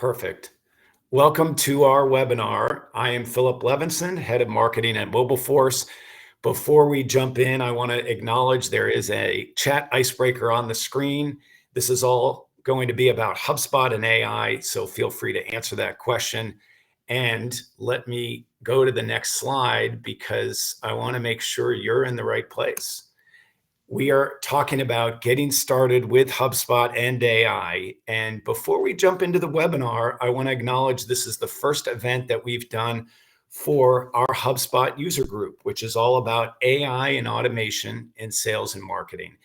Perfect. Welcome to our webinar. I am Philip Levinson, Head of Marketing at Mobileforce. Before we jump in, I want to acknowledge there is a chat icebreaker on the screen. This is all going to be about HubSpot and AI, so feel free to answer that question. And let me go to the next slide because I want to make sure you're in the right place. We are talking about getting started with HubSpot and AI. And before we jump into the webinar, I want to acknowledge this is the first event that we've done for our HubSpot user group, which is all about AI and automation in sales and marketing.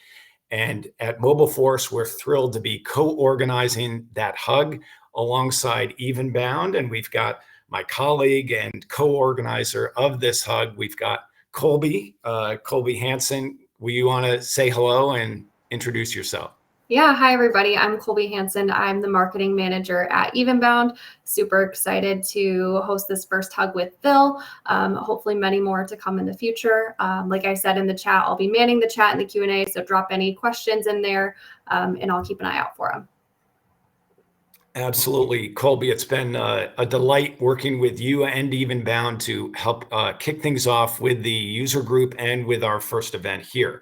And at Mobileforce, we're thrilled to be co-organizing that hug alongside Evenbound. And we've got my colleague and co-organizer of this hug, we've got Colby Hansen. Will you want to say hello and introduce yourself? Yeah, hi everybody. I'm Colby Hansen. I'm the marketing manager at Evenbound. Super excited to host this first hug with Phil. Hopefully many more to come in the future. Like I said in the chat, I'll be manning the chat and the Q&A, so drop any questions in there and I'll keep an eye out for them. Absolutely. Colby, it's been a delight working with you and Evenbound to help kick things off with the user group and with our first event here.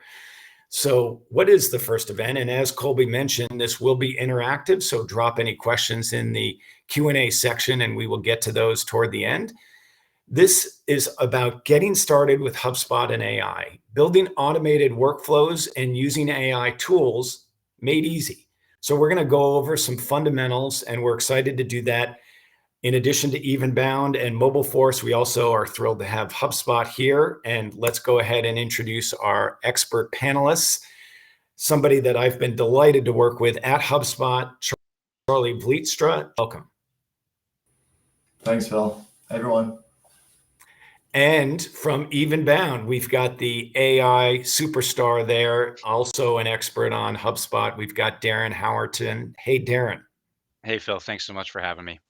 So what is the first event? And as Colby mentioned, this will be interactive, so drop any questions in the Q&A section and we will get to those toward the end. This is about getting started with HubSpot and AI, building automated workflows and using AI tools made easy. So we're going to go over some fundamentals, and we're excited to do that. In addition to Evenbound and Mobileforce, we also are thrilled to have HubSpot here. And let's go ahead and introduce our expert panelists. Somebody that I've been delighted to work with at HubSpot, Charlie Vleetstra. Welcome. Thanks, Phil. Hey, everyone. And from Evenbound, we've got the AI superstar there, also an expert on HubSpot. We've got Darren Howerton. Hey, Darren. Hey, Phil. Thanks so much for having me.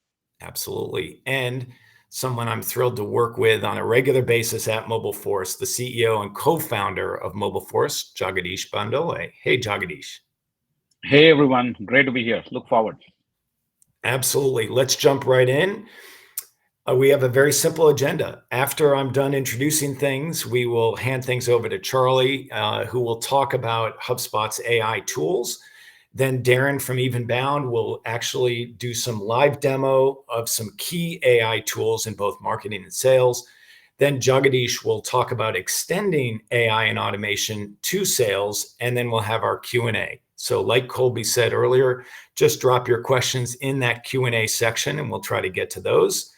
Absolutely. And someone I'm thrilled to work with on a regular basis at Mobileforce, the CEO and co-founder of Mobileforce, Jagadish Bandole. Hey, Jagadish. Hey, everyone. Great to be here. Look forward. Absolutely. Let's jump right in. We have a very simple agenda. After I'm done introducing things, we will hand things over to Charlie, who will talk about HubSpot's AI tools. Then Darren from Evenbound will actually do some live demo of some key AI tools in both marketing and sales. Then Jagadish will talk about extending AI and automation to sales, and then we'll have our Q&A. So like Colby said earlier, just drop your questions in that Q&A section and we'll try to get to those.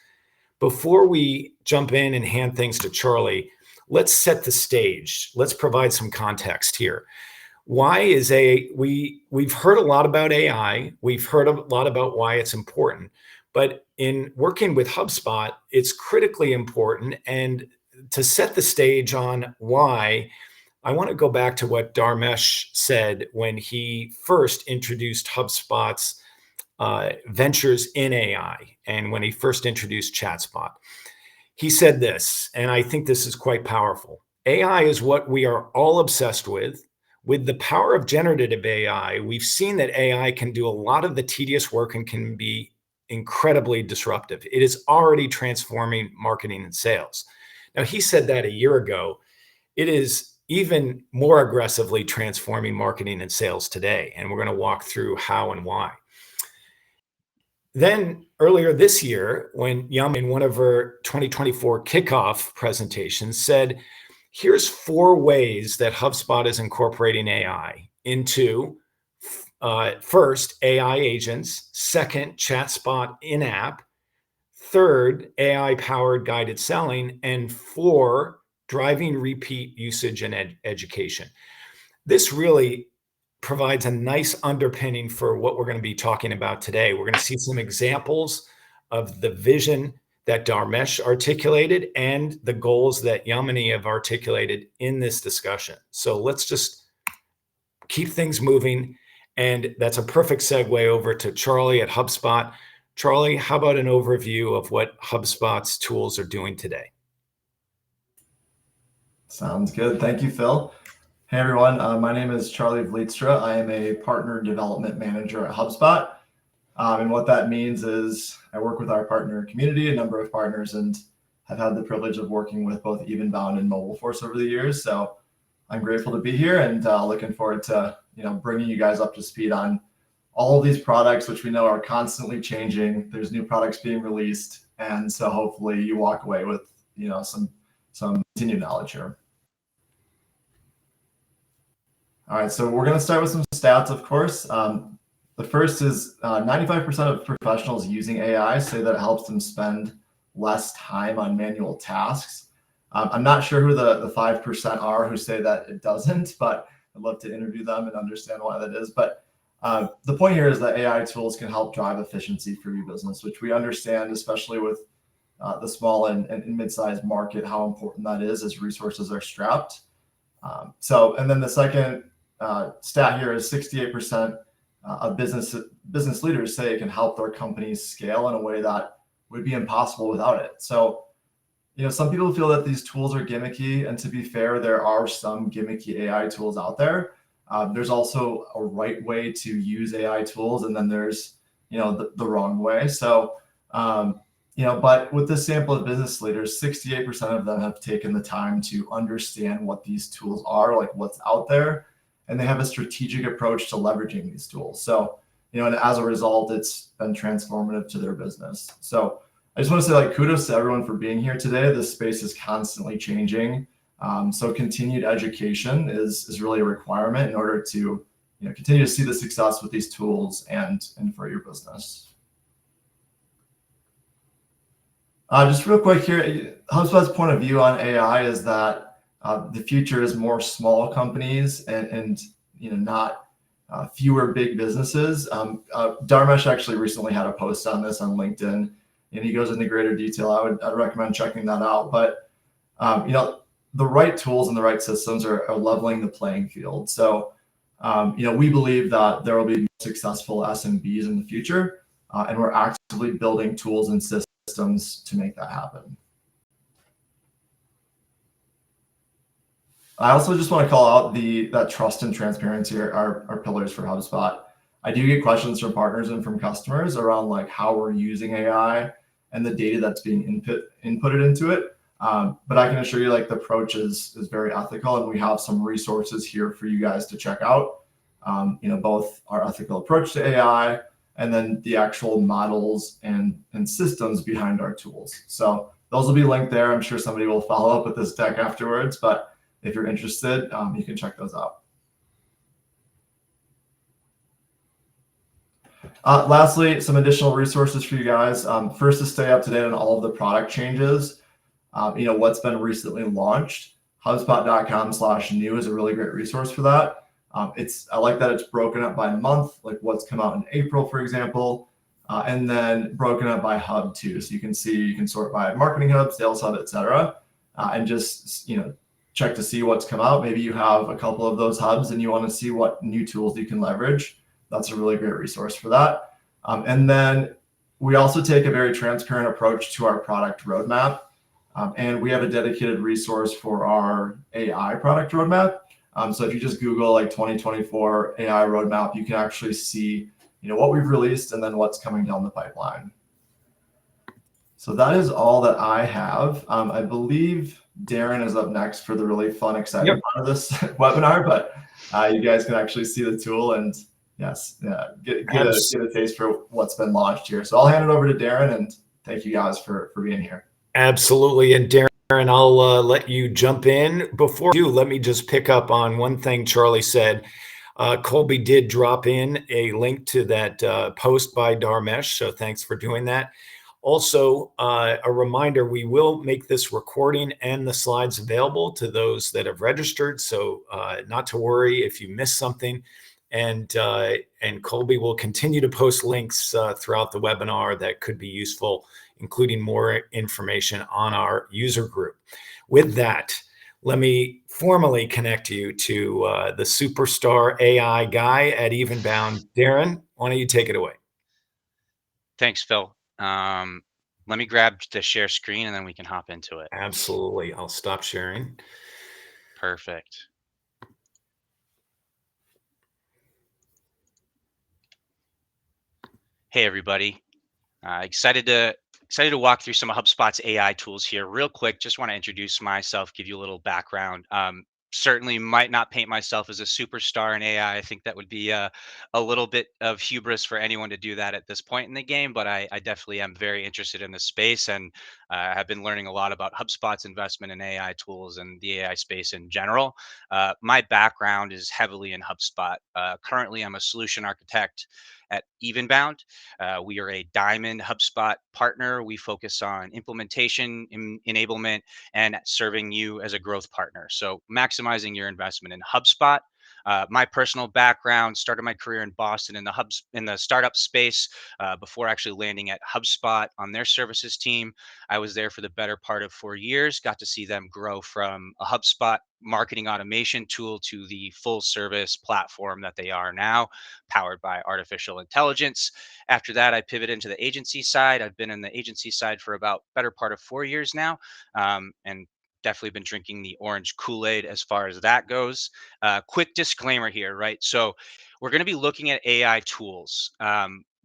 Before we jump in and hand things to Charlie, let's set the stage. Let's provide some context here. Why is we've heard a lot about AI. We've heard a lot about why it's important. But in working with HubSpot, it's critically important. And to set the stage on why, I want to go back to what Dharmesh said when he first introduced HubSpot's ventures in AI and when he first introduced ChatSpot. He said this, and I think this is quite powerful. AI is what we are all obsessed with. With the power of generative AI, we've seen that AI can do a lot of the tedious work and can be incredibly disruptive. It is already transforming marketing and sales. Now, he said that a year ago. It is even more aggressively transforming marketing and sales today, and we're going to walk through how and why. Then earlier this year, when Yum in one of her 2024 kickoff presentations said, here's 4 ways that HubSpot is incorporating AI into, first, AI agents, second, ChatSpot in-app, third, AI-powered guided selling, and 4, driving repeat usage and education. This really provides a nice underpinning for what we're going to be talking about today. We're going to see some examples of the vision that Dharmesh articulated and the goals that Yamini have articulated in this discussion. So let's just keep things moving. And that's a perfect segue over to Charlie at HubSpot. Charlie, how about an overview of what HubSpot's tools are doing today? Sounds good. Thank you, Phil. Hey, everyone. My name is Charlie Vleetstra. I am a partner development manager at HubSpot. And what that means is I work with our partner community, a number of partners, and have had the privilege of working with both Evenbound and Mobileforce over the years. So I'm grateful to be here and looking forward to bringing you guys up to speed on all of these products, which we know are constantly changing. There's new products being released, and so hopefully you walk away with some continued knowledge here. All right, so we're going to start with some stats, of course. The first is 95% of professionals using AI say that it helps them spend less time on manual tasks. I'm not sure who the 5% are who say that it doesn't, but I'd love to interview them and understand why that is. But the point here is that AI tools can help drive efficiency for your business, which we understand, especially with the small and mid-sized market, how important that is as resources are strapped. And then the second stat here is 68% of business leaders say it can help their companies scale in a way that would be impossible without it. So, some people feel that these tools are gimmicky, and to be fair, there are some gimmicky AI tools out there. There's also a right way to use AI tools, and then there's, the wrong way. So, but with this sample of business leaders, 68% of them have taken the time to understand what these tools are, like what's out there, and they have a strategic approach to leveraging these tools. So, and as a result, it's been transformative to their business. So I just want to say kudos to everyone for being here today. This space is constantly changing. So continued education is really a requirement in order to continue to see the success with these tools and for your business. Just real quick here, HubSpot's point of view on AI is that the future is more small companies and not fewer big businesses. Dharmesh actually recently had a post on this on LinkedIn, and he goes into greater detail. I'd recommend checking that out. But the right tools and the right systems are leveling the playing field. So we believe that there will be more successful SMBs in the future, and we're actively building tools and systems to make that happen. I also just want to call out that trust and transparency are pillars for HubSpot. I do get questions from partners and from customers around how we're using AI and the data that's being inputted into it. But I can assure you the approach is very ethical, and we have some resources here for you guys to check out. Both our ethical approach to AI and then the actual models and systems behind our tools. So those will be linked there. I'm sure somebody will follow up with this deck afterwards, but if you're interested, you can check those out. Lastly, some additional resources for you guys. First, to stay up to date on all of the product changes, what's been recently launched. HubSpot.com/new is a really great resource for that. I like that it's broken up by month, like what's come out in April, for example, and then broken up by hub too. So you can sort by marketing hub, sales hub, etc., and just check to see what's come out. Maybe you have a couple of those hubs and you want to see what new tools you can leverage. That's a really great resource for that. And then we also take a very transparent approach to our product roadmap. And we have a dedicated resource for our AI product roadmap. So if you just Google 2024 AI roadmap, you can actually see what we've released and then what's coming down the pipeline. So that is all that I have. I believe Darren is up next for the really fun, exciting part of this webinar, but you guys can actually see the tool and get a taste for what's been launched here. So I'll hand it over to Darren, and thank you guys for being here. Absolutely. And Darren, I'll let you jump in. Before you, let me just pick up on one thing Charlie said. Colby did drop in a link to that post by Dharmesh, so thanks for doing that. Also, a reminder, we will make this recording and the slides available to those that have registered, so not to worry if you miss something. And Colby will continue to post links throughout the webinar that could be useful, including more information on our user group. With that, let me formally connect you to the superstar AI guy at Evenbound. Darren, why don't you take it away? Thanks, Phil. Let me grab the share screen and then we can hop into it. Absolutely. I'll stop sharing. Perfect. Hey everybody. Excited to walk through some of HubSpot's AI tools here real quick. Just want to introduce myself, give you a little background. Certainly might not paint myself as a superstar in AI. I think that would be a little bit of hubris for anyone to do that at this point in the game, but I definitely am very interested in this space and have been learning a lot about HubSpot's investment in AI tools and the AI space in general. My background is heavily in HubSpot. Currently, I'm a solution architect at Evenbound. We are a Diamond HubSpot partner. We focus on implementation, enablement, and serving you as a growth partner. So, maximizing your investment in HubSpot. My personal background started my career in Boston in the startup space before actually landing at HubSpot on their services team. I was there for the better part of 4 years. Got to see them grow from a HubSpot marketing automation tool to the full service platform that they are now, powered by artificial intelligence. After that, I pivoted into the agency side. I've been in the agency side for about better part of 4 years now, and definitely been drinking the orange Kool-Aid as far as that goes. Quick disclaimer here, right? So we're going to be looking at AI tools.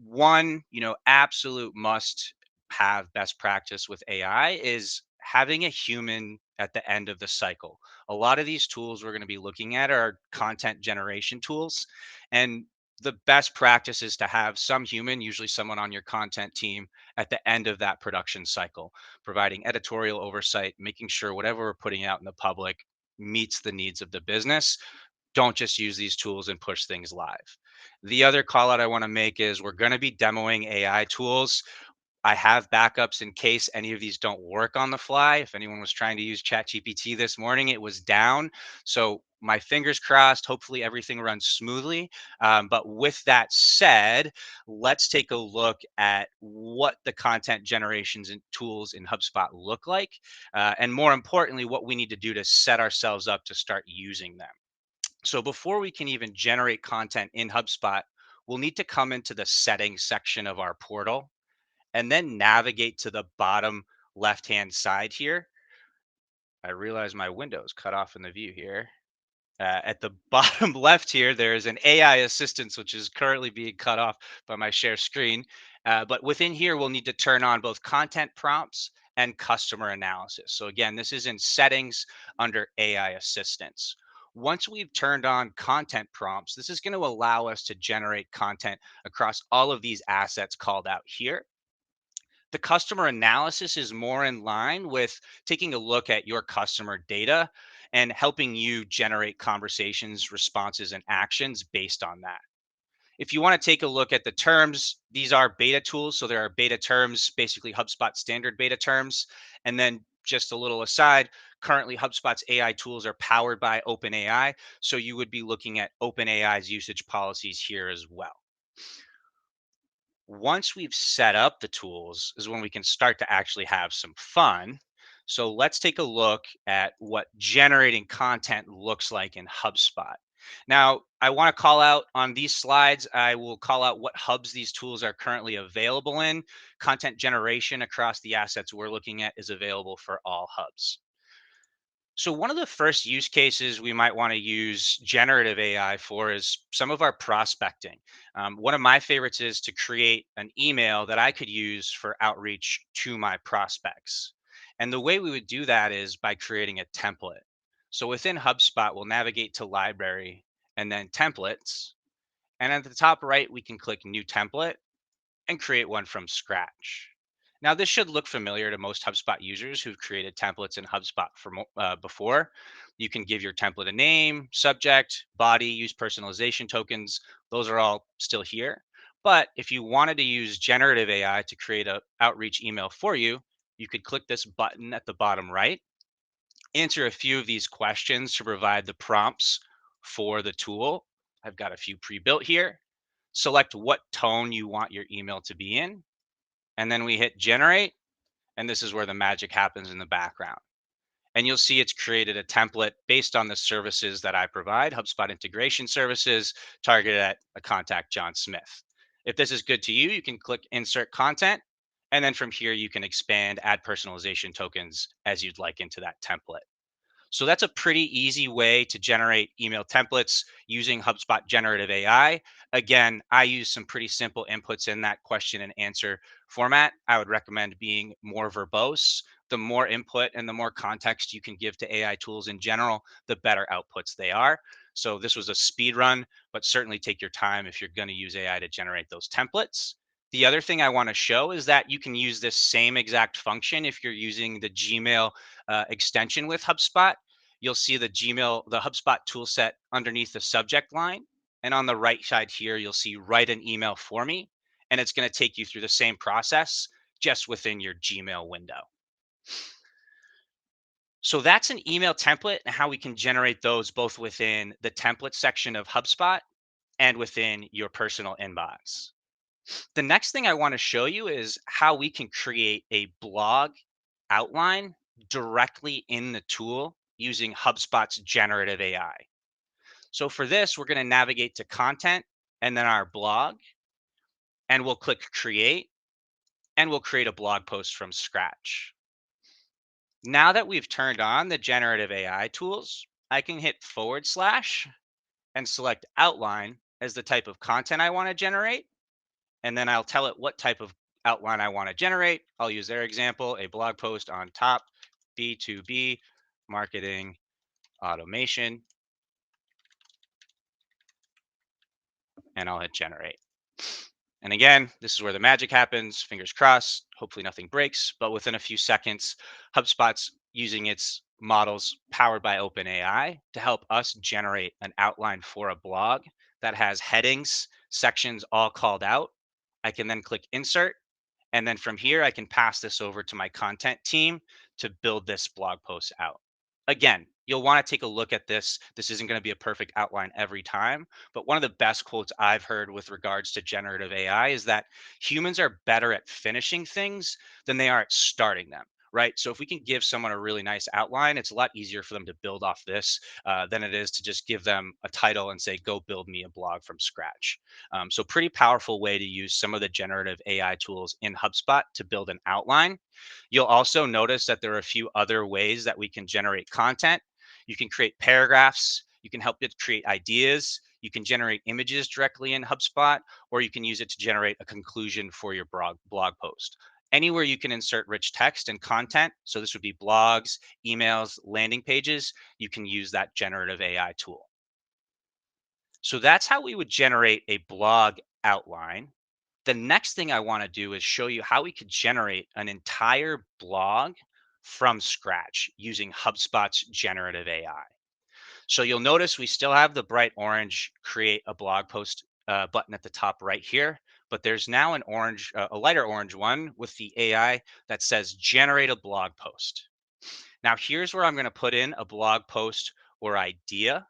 One, absolute must have best practice with AI is having a human at the end of the cycle. A lot of these tools we're going to be looking at are content generation tools. And the best practice is to have some human, usually someone on your content team, at the end of that production cycle, providing editorial oversight, making sure whatever we're putting out in the public meets the needs of the business. Don't just use these tools and push things live. The other call out I want to make is we're going to be demoing AI tools. I have backups in case any of these don't work on the fly. If anyone was trying to use ChatGPT this morning, it was down. So my fingers crossed. Hopefully everything runs smoothly. But with that said, let's take a look at what the content generations and tools in HubSpot look like, and more importantly, what we need to do to set ourselves up to start using them. So before we can even generate content in HubSpot, we'll need to come into the settings section of our portal and then navigate to the bottom left hand side here. I realize my window is cut off in the view here. At the bottom left here, there is an AI assistance, which is currently being cut off by my share screen. But within here, we'll need to turn on both content prompts and customer analysis. So again, this is in settings under AI assistance. Once we've turned on content prompts, this is going to allow us to generate content across all of these assets called out here. The customer analysis is more in line with taking a look at your customer data and helping you generate conversations, responses, and actions based on that. If you want to take a look at the terms, these are beta tools. So there are beta terms, basically HubSpot standard beta terms. And then just a little aside, currently HubSpot's AI tools are powered by OpenAI. So you would be looking at OpenAI's usage policies here as well. Once we've set up the tools is when we can start to actually have some fun. So let's take a look at what generating content looks like in HubSpot. Now, I want to call out on these slides, I will call out what hubs these tools are currently available in. Content generation across the assets we're looking at is available for all hubs. So one of the first use cases we might want to use generative AI for is some of our prospecting. One of my favorites is to create an email that I could use for outreach to my prospects. And the way we would do that is by creating a template. So within HubSpot, we'll navigate to library and then templates. And at the top right, we can click new template and create one from scratch. Now, this should look familiar to most HubSpot users who've created templates in HubSpot before. You can give your template a name, subject, body, use personalization tokens. Those are all still here. But if you wanted to use generative AI to create an outreach email for you, you could click this button at the bottom right, answer a few of these questions to provide the prompts for the tool. I've got a few pre-built here. Select what tone you want your email to be in, and then we hit generate, and this is where the magic happens in the background. And you'll see it's created a template based on the services that I provide, HubSpot integration services targeted at a contact John Smith. If this is good to you, you can click insert content, and then from here you can expand, add personalization tokens as you'd like into that template. So that's a pretty easy way to generate email templates using HubSpot generative AI. Again, I use some pretty simple inputs in that question and answer format. I would recommend being more verbose. The more input and the more context you can give to AI tools in general, the better outputs they are. So this was a speed run, but certainly take your time if you're going to use AI to generate those templates. The other thing I want to show is that you can use this same exact function if you're using the Gmail extension with HubSpot. You'll see the HubSpot toolset underneath the subject line. And on the right side here, you'll see write an email for me. And it's going to take you through the same process just within your Gmail window. So that's an email template and how we can generate those both within the template section of HubSpot and within your personal inbox. The next thing I want to show you is how we can create a blog outline directly in the tool using HubSpot's generative AI. So for this, we're going to navigate to content and then our blog, and we'll click create, and we'll create a blog post from scratch. Now that we've turned on the generative AI tools, I can hit / and select outline as the type of content I want to generate. And then I'll tell it what type of outline I want to generate. I'll use their example, a blog post on top B2B marketing automation, and I'll hit generate. And again, this is where the magic happens. Fingers crossed. Hopefully nothing breaks. But within a few seconds, HubSpot's using its models powered by OpenAI to help us generate an outline for a blog that has headings, sections all called out. I can then click insert. And then from here, I can pass this over to my content team to build this blog post out. Again, you'll want to take a look at this. This isn't going to be a perfect outline every time, but one of the best quotes I've heard with regards to generative AI is that humans are better at finishing things than they are at starting them. Right. So if we can give someone a really nice outline, it's a lot easier for them to build off this than it is to just give them a title and say, go build me a blog from scratch. So pretty powerful way to use some of the generative AI tools in HubSpot to build an outline. You'll also notice that there are a few other ways that we can generate content. You can create paragraphs. You can help it create ideas. You can generate images directly in HubSpot, or you can use it to generate a conclusion for your blog post. Anywhere you can insert rich text and content, so this would be blogs, emails, landing pages, you can use that generative AI tool. So that's how we would generate a blog outline. The next thing I want to do is show you how we could generate an entire blog from scratch using HubSpot's generative AI. So you'll notice we still have the bright orange create a blog post button at the top right here, but there's now an orange, a lighter orange one with the AI that says generate a blog post. Now here's where I'm going to put in a blog post or idea.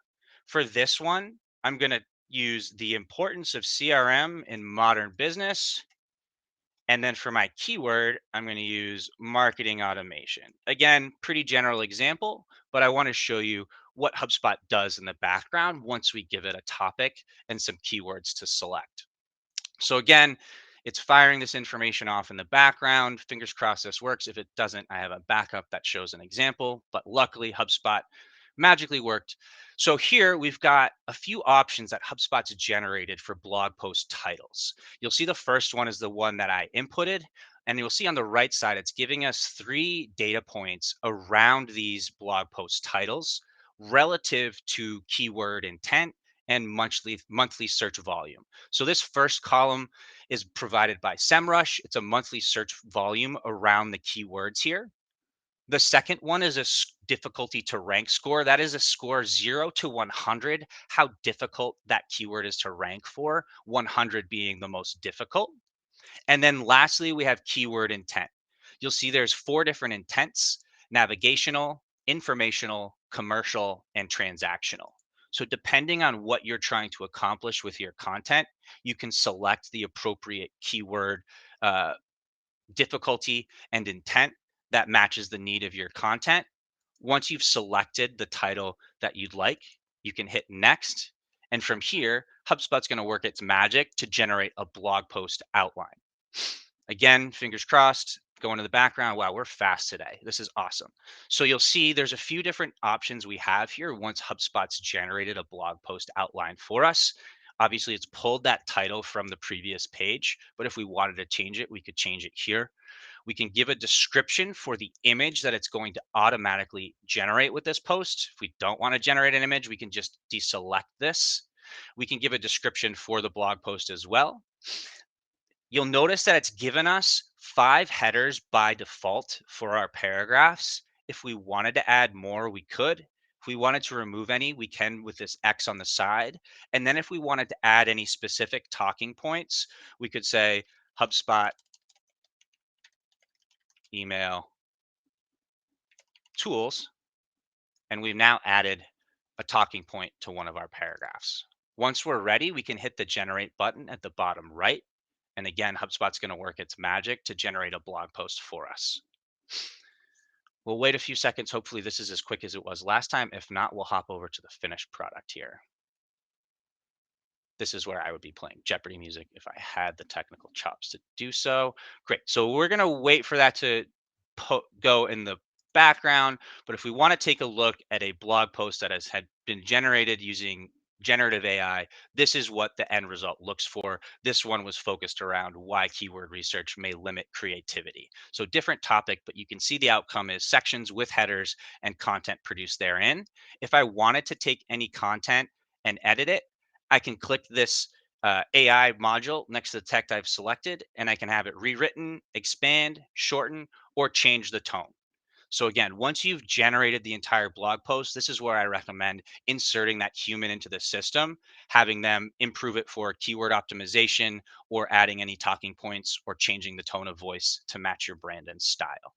For this one, I'm going to use the importance of CRM in modern business. And then for my keyword, I'm going to use marketing automation. Again, pretty general example, but I want to show you what HubSpot does in the background once we give it a topic and some keywords to select. So again, it's firing this information off in the background. Fingers crossed this works. If it doesn't, I have a backup that shows an example, but luckily HubSpot magically worked. So here we've got a few options that HubSpot's generated for blog post titles. You'll see the first one is the one that I inputted, and you'll see on the right side, it's giving us 3 data points around these blog post titles relative to keyword intent and monthly search volume. So this first column is provided by SEMrush. It's a monthly search volume around the keywords here. The second one is a difficulty to rank score. That is a score 0 to 100, how difficult that keyword is to rank for, 100 being the most difficult. And then lastly, we have keyword intent. You'll see there's 4 different intents: navigational, informational, commercial, and transactional. So depending on what you're trying to accomplish with your content, you can select the appropriate keyword uh, difficulty and intent that matches the need of your content. Once you've selected the title that you'd like, you can hit next. And from here, HubSpot's going to work its magic to generate a blog post outline. Again, fingers crossed, Go into the background. Wow, we're fast today. This is awesome. So you'll see there's a few different options we have here once HubSpot's generated a blog post outline for us. Obviously, it's pulled that title from the previous page, but if we wanted to change it, we could change it here. We can give a description for the image that it's going to automatically generate with this post. If we don't want to generate an image, we can just deselect this. We can give a description for the blog post as well. You'll notice that it's given us 5 headers by default for our paragraphs. If we wanted to add more, we could. If we wanted to remove any, we can with this X on the side. And then if we wanted to add any specific talking points, we could say HubSpot email tools, and we've now added a talking point to one of our paragraphs. Once we're ready, we can hit the generate button at the bottom right. And again, HubSpot's going to work its magic to generate a blog post for us. We'll wait a few seconds. Hopefully this is as quick as it was last time. If not, we'll hop over to the finished product here. This is where I would be playing Jeopardy music if I had the technical chops to do so. Great. So we're going to wait for that to go in the background. But if we want to take a look at a blog post that had been generated using generative AI, this is what the end result looks for. This one was focused around why keyword research may limit creativity. So different topic, but you can see the outcome is sections with headers and content produced therein. If I wanted to take any content and edit it, I can click this AI module next to the text I've selected, and I can have it rewritten, expand, shorten, or change the tone. So again, once you've generated the entire blog post, this is where I recommend inserting that human into the system, having them improve it for keyword optimization or adding any talking points or changing the tone of voice to match your brand and style.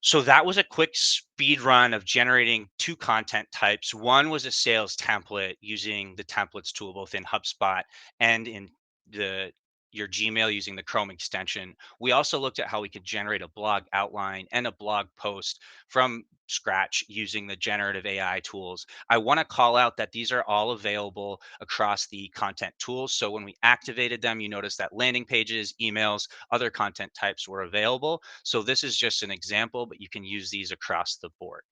So that was a quick speed run of generating 2 content types. One was a sales template using the templates tool, both in HubSpot and in your Gmail using the Chrome extension. We also looked at how we could generate a blog outline and a blog post from scratch using the generative AI tools. I want to call out that these are all available across the content tools. So when we activated them, you notice that landing pages, emails, other content types were available. So this is just an example, but you can use these across the board.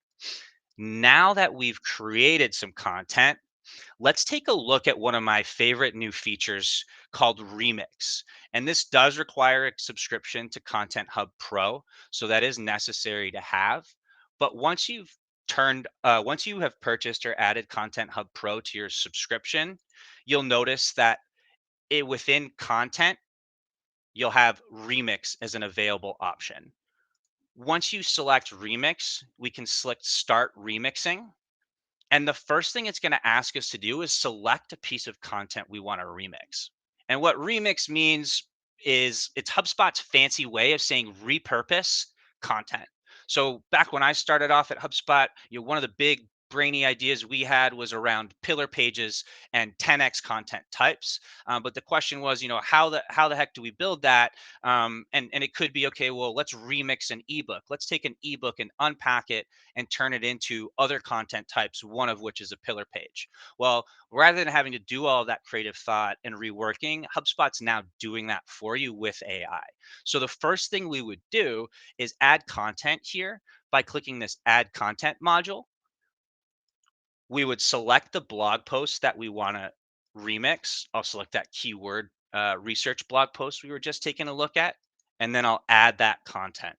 Now that we've created some content, let's take a look at one of my favorite new features called Remix. And this does require a subscription to Content Hub Pro. So that is necessary to have. But once once you have purchased or added Content Hub Pro to your subscription, you'll notice that within content, you'll have Remix as an available option. Once you select Remix, we can select Start Remixing. And the first thing it's going to ask us to do is select a piece of content we want to remix. And what remix means is it's HubSpot's fancy way of saying repurpose content. So back when I started off at HubSpot, one of the big brainy ideas we had was around pillar pages and 10x content types. But the question was, how the heck do we build that? And it could be, okay, well, let's remix an ebook. Let's take an ebook and unpack it and turn it into other content types, one of which is a pillar page. Well, rather than having to do all of that creative thought and reworking, HubSpot's now doing that for you with AI. So the first thing we would do is add content here by clicking this add content module. We would select the blog post that we want to remix. I'll select that keyword research blog post we were just taking a look at, and then I'll add that content.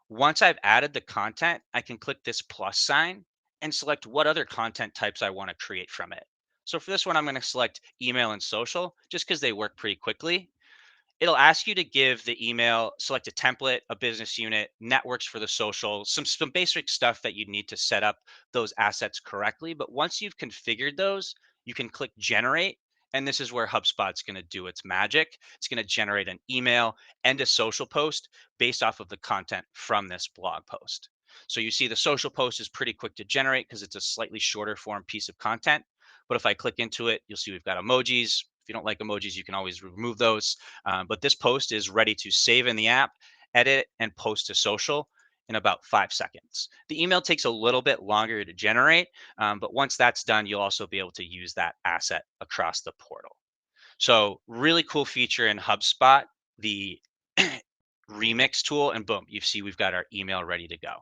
Once I've added the content, I can click this plus sign and select what other content types I want to create from it. So for this one, I'm going to select email and social just because they work pretty quickly. It'll ask you to give the email, select a template, a business unit, networks for the social, some basic stuff that you need to set up those assets correctly. But once you've configured those, you can click generate. And this is where HubSpot's going to do its magic. It's going to generate an email and a social post based off of the content from this blog post. So you see the social post is pretty quick to generate because it's a slightly shorter form piece of content. But if I click into it, you'll see we've got emojis. If you don't like emojis, you can always remove those. But this post is ready to save in the app, edit, and post to social in about 5 seconds. The email takes a little bit longer to generate, but once that's done, you'll also be able to use that asset across the portal. So really cool feature in HubSpot. The remix tool, and boom, you see we've got our email ready to go.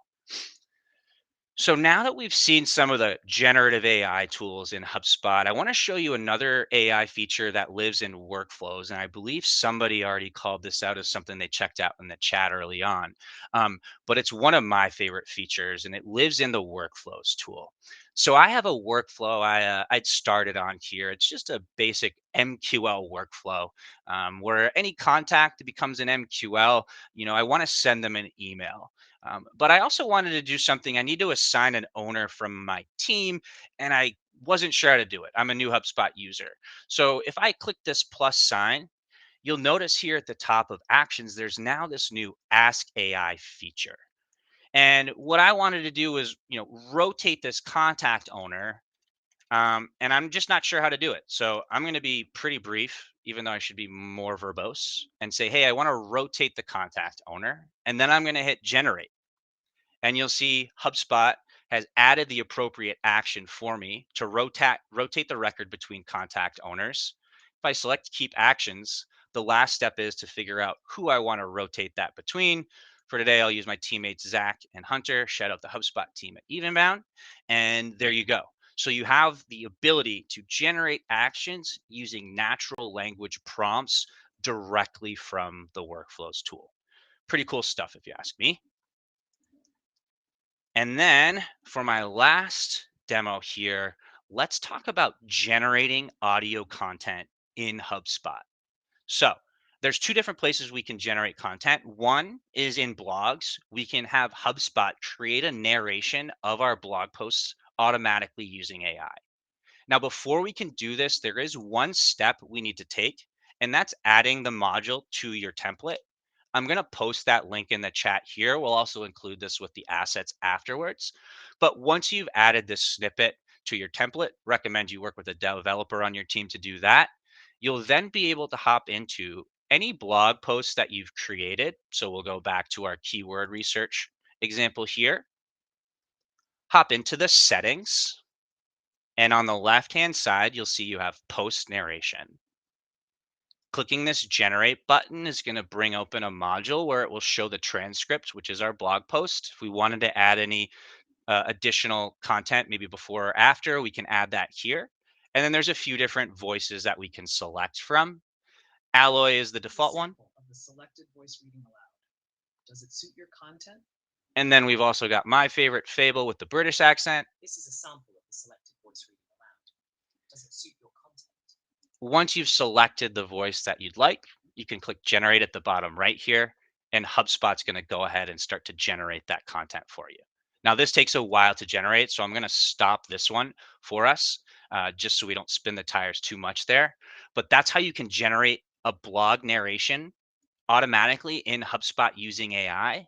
So now that we've seen some of the generative AI tools in HubSpot, I want to show you another AI feature that lives in workflows. And I believe somebody already called this out as something they checked out in the chat early on. But it's one of my favorite features, and it lives in the workflows tool. So I have a workflow I'd started on here. It's just a basic MQL workflow where any contact becomes an MQL. I want to send them an email. But I also wanted to do something. I need to assign an owner from my team, and I wasn't sure how to do it. I'm a new HubSpot user. So if I click this plus sign, you'll notice here at the top of actions, there's now this new Ask AI feature. And what I wanted to do is, rotate this contact owner. And I'm just not sure how to do it. So I'm going to be pretty brief, even though I should be more verbose, and say, hey, I want to rotate the contact owner. And then I'm going to hit generate. And you'll see HubSpot has added the appropriate action for me to rotate the record between contact owners. If I select keep actions, the last step is to figure out who I want to rotate that between. For today, I'll use my teammates Zach and Hunter. Shout out the HubSpot team at Evenbound. And there you go. So you have the ability to generate actions using natural language prompts directly from the workflows tool. Pretty cool stuff, if you ask me. And then for my last demo here, let's talk about generating audio content in HubSpot. So there's two different places we can generate content. One is in blogs. We can have HubSpot create a narration of our blog posts automatically using AI. Now, before we can do this, there is one step we need to take, and that's adding the module to your template. I'm going to post that link in the chat here. We'll also include this with the assets afterwards. But once you've added this snippet to your template, recommend you work with a developer on your team to do that. You'll then be able to hop into any blog posts that you've created. So we'll go back to our keyword research example here. Hop into the settings. And on the left-hand side, you'll see you have post narration. Clicking this generate button is going to bring open a module where it will show the transcript, which is our blog post. If we wanted to add any additional content, maybe before or after, we can add that here. And then there's a few different voices that we can select from. Alloy is the default one. Of the selected voice reading aloud. Does it suit your content? And then we've also got my favorite Fable with the British accent. This is a sample of the selected voice reading aloud. Does it suit your content? Once you've selected the voice that you'd like, you can click generate at the bottom right here, and HubSpot's going to go ahead and start to generate that content for you. Now, this takes a while to generate, so I'm going to stop this one for us just so we don't spin the tires too much there. But that's how you can generate a blog narration automatically in HubSpot using AI.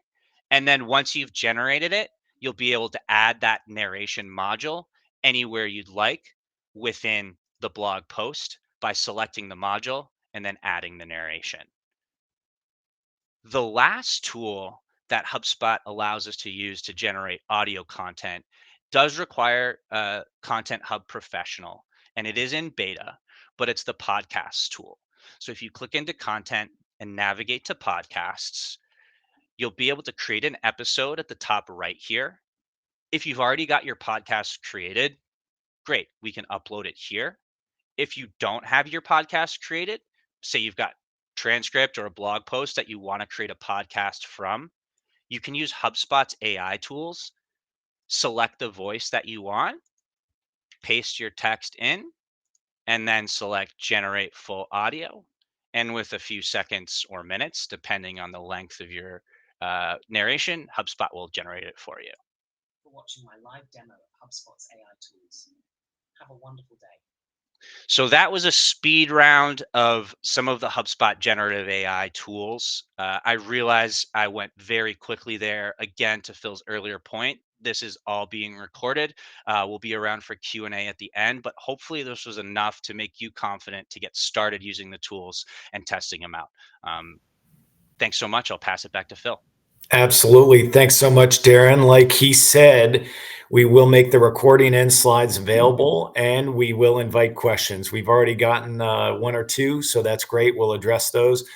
And then once you've generated it, you'll be able to add that narration module anywhere you'd like within the blog post by selecting the module and then adding the narration. The last tool that HubSpot allows us to use to generate audio content does require a Content Hub Professional, and it is in beta, but it's the podcasts tool. So if you click into content and navigate to podcasts, you'll be able to create an episode at the top right here. If you've already got your podcast created, great, we can upload it here. If you don't have your podcast created, say you've got transcript or a blog post that you want to create a podcast from, you can use HubSpot's AI tools, select the voice that you want, paste your text in, and then select generate full audio. And with a few seconds or minutes, depending on the length of your narration, HubSpot will generate it for you. For watching my live demo of HubSpot's AI tools. Have a wonderful day. So that was a speed round of some of the HubSpot generative AI tools. I realize I went very quickly there. Again, to Phil's earlier point, this is all being recorded. We'll be around for Q&A at the end, but hopefully this was enough to make you confident to get started using the tools and testing them out. Thanks so much. I'll pass it back to Phil. Absolutely. Thanks so much, Darren. Like he said, we will make the recording and slides available, and we will invite questions. We've already gotten one or two, so that's great. We'll address those.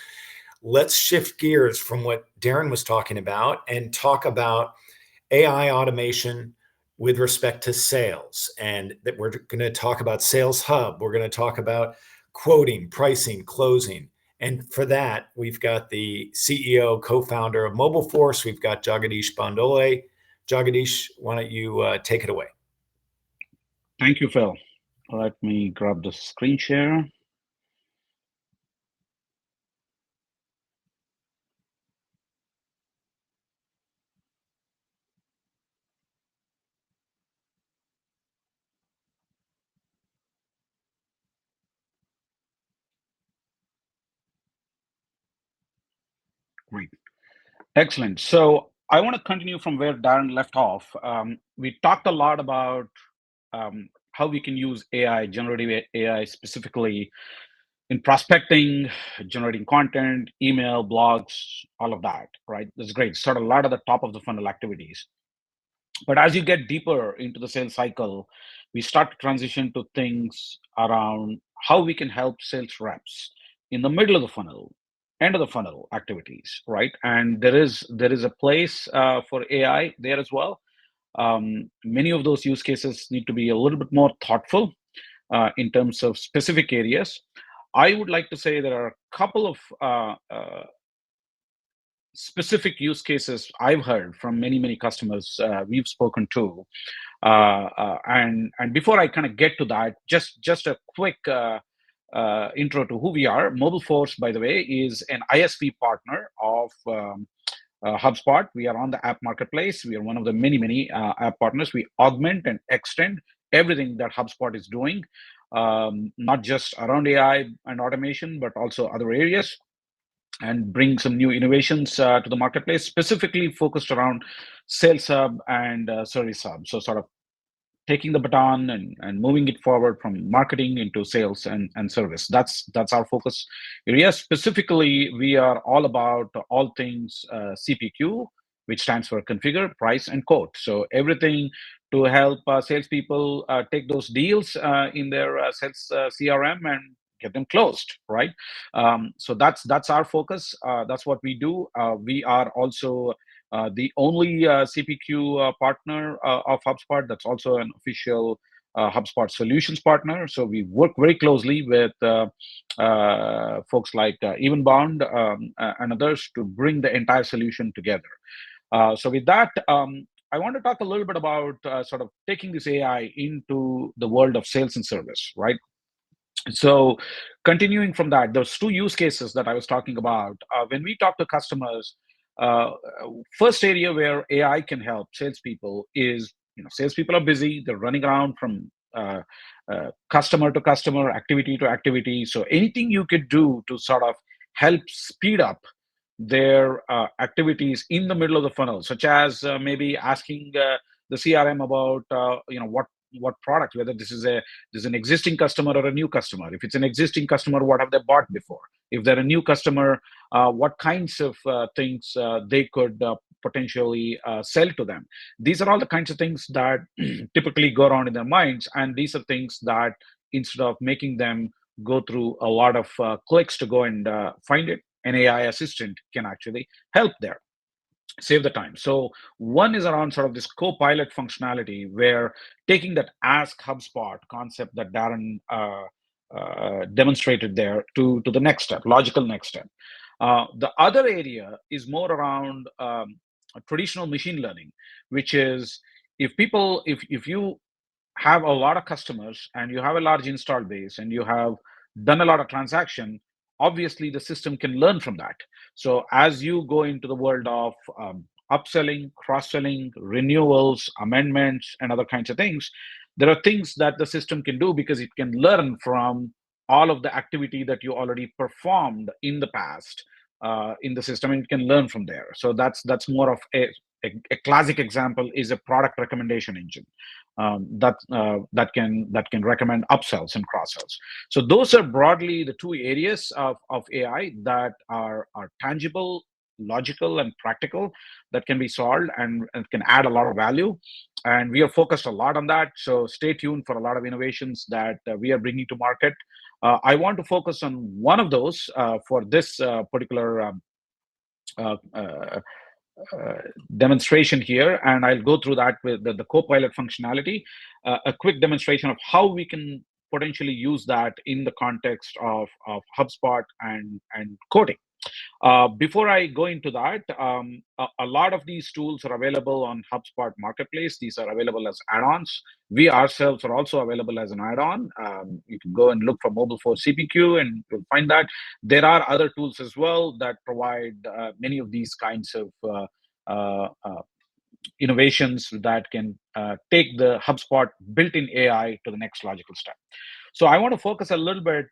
let's shift gears from what Darren was talking about and talk about AI automation with respect to sales. And that we're going to talk about Sales Hub. We're going to talk about quoting, pricing, closing. And for that, we've got the CEO, co-founder of Mobileforce. We've got Jagadish Bandole. Jagadish, why don't you take it away? Thank you, Phil. Let me grab the screen share. Great. Excellent. So I want to continue from where Darren left off. We talked a lot about how we can use AI, generative AI specifically in prospecting, generating content, email, blogs, all of that, right? That's great. Sort of a lot of the top of the funnel activities. But as you get deeper into the sales cycle, we start to transition to things around how we can help sales reps in the middle of the funnel, end of the funnel activities, right? And there is a place for AI there as well. Many of those use cases need to be a little bit more thoughtful in terms of specific areas. I would like to say there are a couple of specific use cases I've heard from many customers we've spoken to, and before I kind of get to that, just a quick intro to who we are. Mobileforce, by the way, is an ISP partner of HubSpot. We are on the app marketplace. We are one of the many app partners. We augment and extend everything that HubSpot is doing, not just around AI and automation, but also other areas, and bring some new innovations to the marketplace, specifically focused around Sales Hub and Service Hub. So sort of taking the baton and moving it forward from marketing into sales and service. That's our focus area. Specifically, we are all about all things CPQ, which stands for configure, price, and quote. So everything to help salespeople take those deals in their sales CRM and get them closed, right? So that's our focus. That's what we do. We are also the only CPQ partner of HubSpot. That's also an official HubSpot solutions partner. So we work very closely with folks like Evenbound and others to bring the entire solution together. So with that, I want to talk a little bit about sort of taking this AI into the world of sales and service, right? So continuing from that, there's two use cases that I was talking about. When we talk to customers, first area where AI can help salespeople is, salespeople are busy, they're running around from customer to customer, activity to activity. So anything you could do to sort of help speed up their activities in the middle of the funnel, such as maybe asking the CRM about what product, whether this is an existing customer or a new customer. If it's an existing customer, what have they bought before? If they're a new customer, what kinds of things they could potentially sell to them. These are all the kinds of things that typically go around in their minds, and these are things that instead of making them go through a lot of clicks to go and find it, an AI assistant can actually help there, save the time. So one is around sort of this co-pilot functionality, where taking that Ask HubSpot concept that Darren demonstrated there to the next step, logical next step. The other area is more around traditional machine learning, which is if you have a lot of customers and you have a large install base and you have done a lot of transaction, obviously the system can learn from that. So as you go into the world of upselling, cross-selling, renewals, amendments, and other kinds of things, there are things that the system can do because it can learn from all of the activity that you already performed in the past in the system, and it can learn from there. So that's more of a classic example is a product recommendation engine that can recommend upsells and cross sells. So those are broadly the two areas of AI that are tangible, logical, and practical, that can be solved and can add a lot of value. And we are focused a lot on that. So stay tuned for a lot of innovations that we are bringing to market I want to focus on one of those for this particular uh, uh, demonstration here, and I'll go through that with the Copilot functionality, a quick demonstration of how we can potentially use that in the context of HubSpot and coding. Before I go into that, a lot of these tools are available on HubSpot Marketplace. These are available as add-ons. We ourselves are also available as an add-on. You can go and look for Mobileforce CPQ and you'll find that. There are other tools as well that provide many of these kinds of innovations that can take the HubSpot built-in AI to the next logical step. So I want to focus a little bit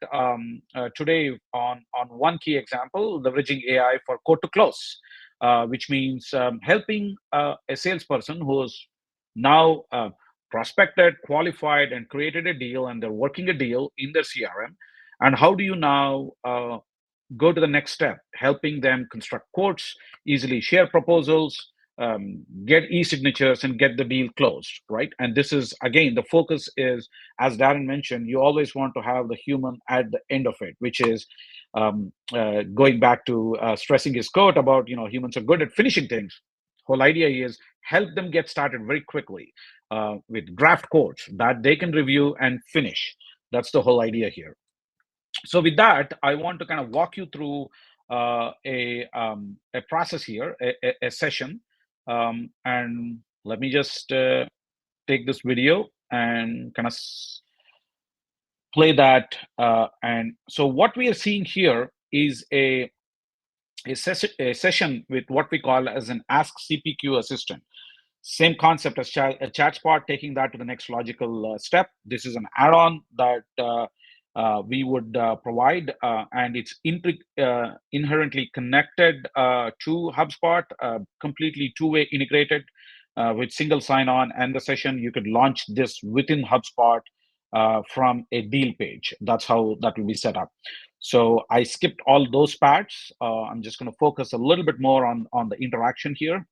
today on one key example, leveraging AI for quote to close, which means helping a salesperson who's now prospected, qualified, and created a deal, and they're working a deal in their CRM. And how do you now go to the next step, helping them construct quotes, easily share proposals, get e-signatures, and get the deal closed, right? And this is, again, the focus is, as Darren mentioned, you always want to have the human at the end of it, which is going back to stressing his quote about, humans are good at finishing things. Whole idea is help them get started very quickly with draft quotes that they can review and finish. That's the whole idea here. So with that, I want to kind of walk you through a process here, a session. And let me just take this video and kind of play that. And so what we are seeing here is a session with what we call as an Ask CPQ assistant. Same concept as ChatSpot, taking that to the next logical step. This is an add-on that we would provide, and it's inherently connected to HubSpot, completely two-way integrated with single sign-on and the session. You could launch this within HubSpot from a deal page. That's how that will be set up. So I skipped all those parts. I'm just going to focus a little bit more on the interaction here.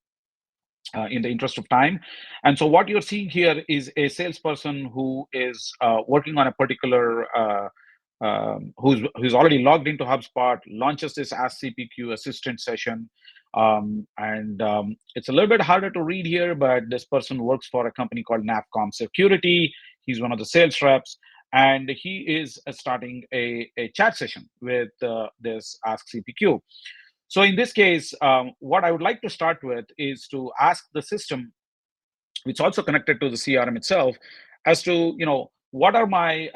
In the interest of time. And so what you're seeing here is a salesperson who is working on a particular, who's already logged into HubSpot, launches this Ask CPQ assistant session. It's a little bit harder to read here, but this person works for a company called Navcom Security. He's one of the sales reps, and he is starting a chat session with this Ask CPQ. So in this case, what I would like to start with is to ask the system, which is also connected to the CRM itself, as to, what are my,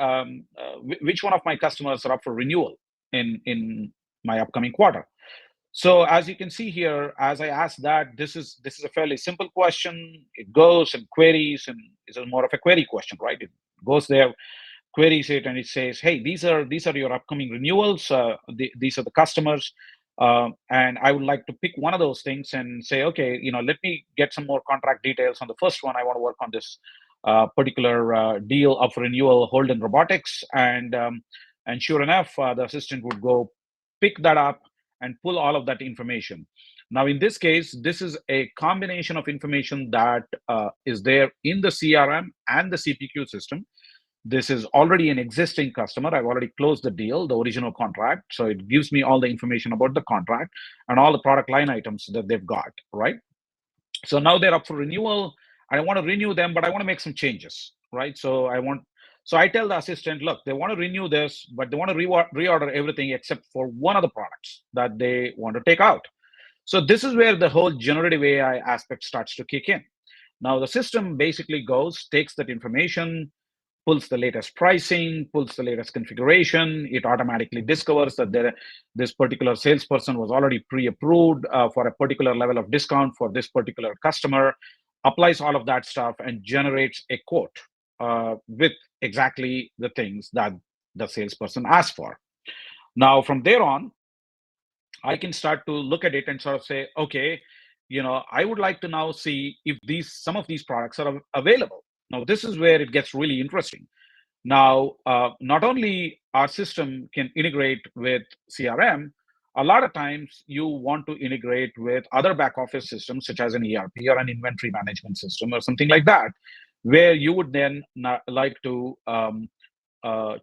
which one of my customers are up for renewal in my upcoming quarter. So as you can see here, as I ask that, this is a fairly simple question. It goes and queries, and it's more of a query question, right? It goes there, queries it, and it says, hey, these are your upcoming renewals. These are the customers. And I would like to pick one of those things and say, okay, let me get some more contract details on the first one. I want to work on this particular deal of renewal, Holden Robotics. And sure enough, the assistant would go pick that up and pull all of that information. Now, in this case, this is a combination of information that is there in the CRM and the CPQ system. This is already an existing customer. I've already closed the deal, the original contract. So it gives me all the information about the contract and all the product line items that they've got, right? So now they're up for renewal. I want to renew them, but I want to make some changes, right? So I tell the assistant, look, they want to renew this, but they want to reorder everything except for one of the products that they want to take out. So this is where the whole generative AI aspect starts to kick in. Now the system basically goes, takes that information, pulls the latest pricing, pulls the latest configuration. It automatically discovers that this particular salesperson was already pre-approved for a particular level of discount for this particular customer, applies all of that stuff, and generates a quote with exactly the things that the salesperson asked for. Now, from there on, I can start to look at it and sort of say, okay, I would like to now see if some of these products are available. Now, this is where it gets really interesting. Now, not only our system can integrate with CRM, a lot of times you want to integrate with other back office systems, such as an ERP or an inventory management system or something like that, where you would then like to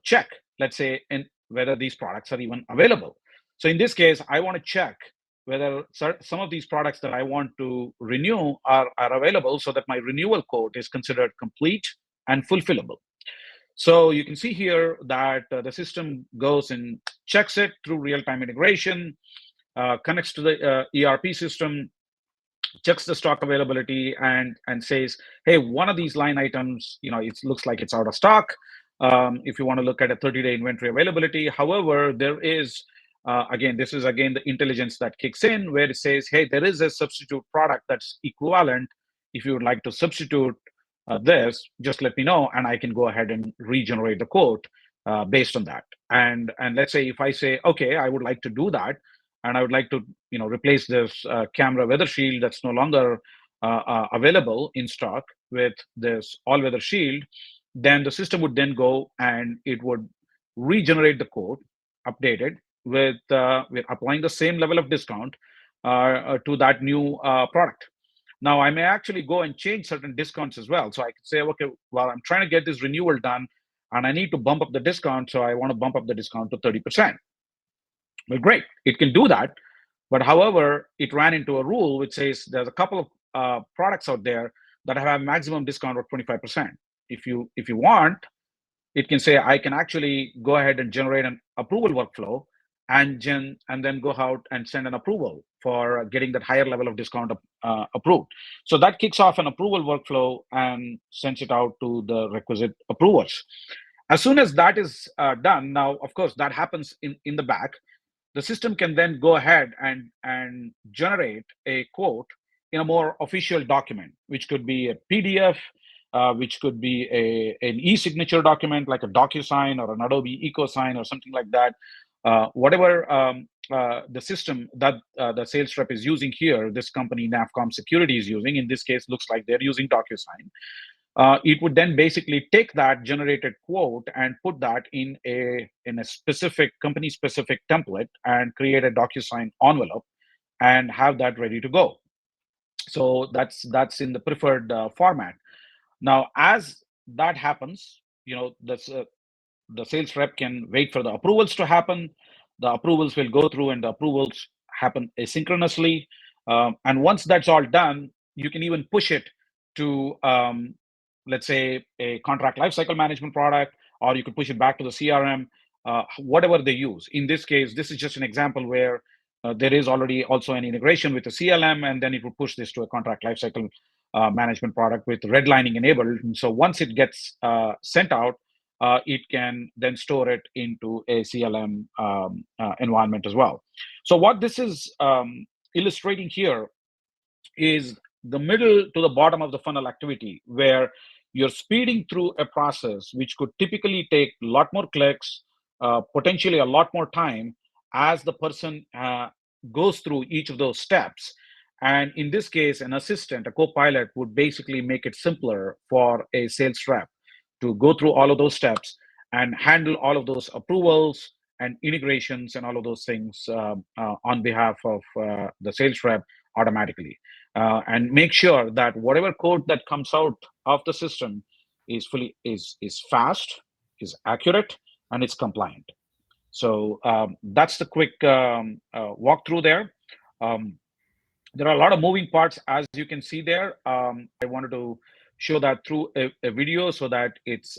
check let's say, in whether these products are even available. So in this case, I want to check whether some of these products that I want to renew are available, so that my renewal quote is considered complete and fulfillable. So you can see here that the system goes and checks it through real-time integration, connects to the ERP system, checks the stock availability, and says, hey, one of these line items, it looks like it's out of stock. If you want to look at a 30-day inventory availability, however, there is this is again the intelligence that kicks in, where it says, hey, there is a substitute product that's equivalent. If you would like to substitute this, just let me know, and I can go ahead and regenerate the quote based on that. And let's say if I say, okay, I would like to do that, and I would like to replace this camera weather shield that's no longer available in stock with this all-weather shield, then the system would then go and it would regenerate the quote, updated with applying the same level of discount to that new product. Now, I may actually go and change certain discounts as well. So I could say, okay, well, I'm trying to get this renewal done, and I need to bump up the discount, so I want to bump up the discount to 30%. Well, great, it can do that. But however, it ran into a rule which says there's a couple of products out there that have a maximum discount of 25%. If you want, it can say, I can actually go ahead and generate an approval workflow and then go out and send an approval for getting that higher level of discount approved. So that kicks off an approval workflow and sends it out to the requisite approvers. As soon as that is done, now, of course, that happens in the back. The system can then go ahead and generate a quote in a more official document, which could be a PDF, which could be an e-signature document like a DocuSign or an Adobe EcoSign or something like that. Whatever the system that the sales rep is using here, this company NAVCOM Security is using, in this case, looks like they're using DocuSign. It would then basically take that generated quote and put that in a specific company-specific template and create a DocuSign envelope and have that ready to go. So that's in the preferred format. Now, as that happens, the sales rep can wait for the approvals to happen. The approvals will go through, and the approvals happen asynchronously. And once that's all done, you can even push it to let's say a contract lifecycle management product, or you could push it back to the CRM, whatever they use. In this case, this is just an example where there is already also an integration with the CLM, and then it would push this to a contract lifecycle management product with redlining enabled. And so once it gets sent out, it can then store it into a CLM environment as well. So what this is illustrating here is the middle to the bottom of the funnel activity, where you're speeding through a process which could typically take a lot more clicks, potentially a lot more time as the person goes through each of those steps. And in this case, an assistant, a co-pilot, would basically make it simpler for a sales rep to go through all of those steps and handle all of those approvals and integrations and all of those things on behalf of the sales rep automatically, and make sure that whatever code that comes out of the system is fast, is accurate, and it's compliant. So that's the quick walkthrough there. There are a lot of moving parts, as you can see there. I wanted to show that through a video so that it's